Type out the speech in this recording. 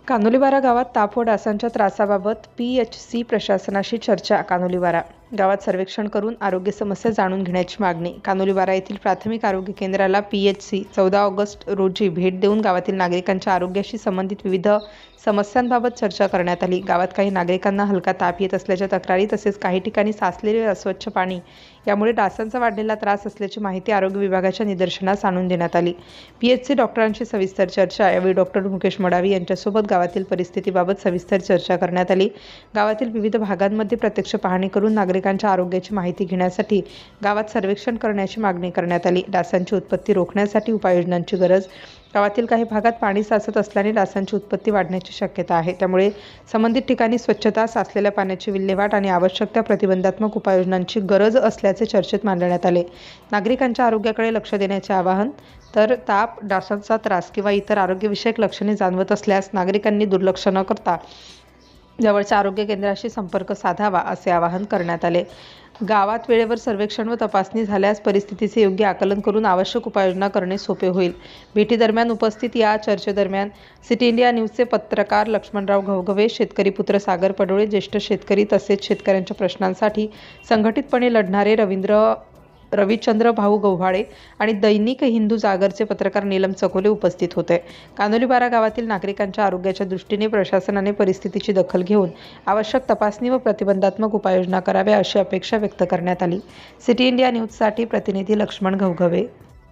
कान्होलीबारा गावात ताप व डासांच्या त्रासाबाबत पीएचसी प्रशासनाशी चर्चा. कान्होलीबारा गावात सर्वेक्षण करून आरोग्य समस्या जाणून घेण्याची मागणी. कान्होलीबारा येथील प्राथमिक आरोग्य केंद्राला पीएचसी 14 ऑगस्ट रोजी भेट देऊन गावातील नागरिकांच्या आरोग्याशी संबंधित विविध समस्यांबाबत चर्चा करण्यात आली. गावात काही नागरिकांना हलका ताप येत असल्याच्या तक्रारी तसेच काही ठिकाणी साचलेले अस्वच्छ पाणी यामुळे डासांचा वाढलेला त्रास असल्याची माहिती आरोग्य विभागाच्या निदर्शनास आणून देण्यात आली. पीएचसी डॉक्टरांशी सविस्तर चर्चा. यावेळी डॉक्टर मुकेश मडावी यांच्यासोबत गावातील परिस्थितीबाबत सविस्तर चर्चा करण्यात आली. गावातील विविध भागांमध्ये प्रत्यक्ष पाहणी करून नागरिकांच्या आरोग्याची माहिती घेण्यासाठी गावात सर्वेक्षण करण्याची मागणी करण्यात आली. डासांची उत्पत्ती रोखण्यासाठी उपाययोजनांची गरज. गावातील काही भागात पाणी साचत असल्याने डासांची उत्पत्ती वाढण्याची शक्यता आहे. त्यामुळे संबंधित ठिकाणी स्वच्छता, साचलेल्या पाण्याची विल्हेवाट आणि आवश्यक त्या प्रतिबंधात्मक उपाययोजनांची गरज असल्याचे चर्चेत मांडण्यात आले. नागरिकांच्या आरोग्याकडे लक्ष देण्याचे आवाहन. तर ताप, डासांचा त्रास किंवा इतर आरोग्यविषयक लक्षणे जाणवत असल्यास नागरिकांनी दुर्लक्ष न करता जवळच्या आरोग्य केंद्राशी संपर्क साधावा असे आवाहन करण्यात आले. गावात वेळेवर सर्वेक्षण व तपासणी झाल्यास परिस्थितीचे योग्य आकलन करून आवश्यक उपाययोजना करणे सोपे होईल. भेटीदरम्यान उपस्थित या चर्चेदरम्यान सिटी इंडिया न्यूजचे पत्रकार लक्ष्मणराव घवघवे, शेतकरी पुत्र सागर पडोळे, ज्येष्ठ शेतकरी तसेच शेतकऱ्यांच्या प्रश्नांसाठी संघटितपणे लढणारे रविचंद्र भाऊ गव्हाळे आणि दैनिक हिंदू जागरचे पत्रकार नीलम चकोले उपस्थित होते. कान्होलीबारा गावातील नागरिकांच्या आरोग्याच्या दृष्टीने प्रशासनाने परिस्थितीची दखल घेऊन आवश्यक तपासणी व प्रतिबंधात्मक उपाययोजना कराव्या अशी अपेक्षा व्यक्त करण्यात आली. सिटी इंडिया न्यूजसाठी प्रतिनिधी लक्ष्मण घवघवे.